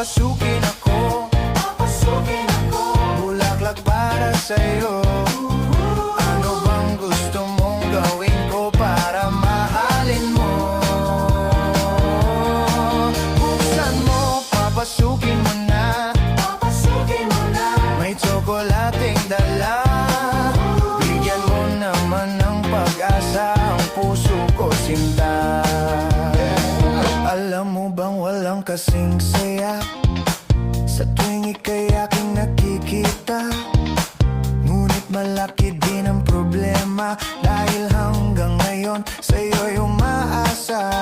Papasukin ako, bulaklak para sa'yo. Ano bang gusto mong gawin ko para mahalin mo? Buksan mo, papasukin mo na, may tsokolating dala. Bigyan mo naman ng pag-asa ang puso ko, sinta. Alam mo bang walang kasing saya sa tuwing ika'y aking nakikita? Ngunit malaki din ang problema dahil hanggang ngayon sa'yo'y umaasa.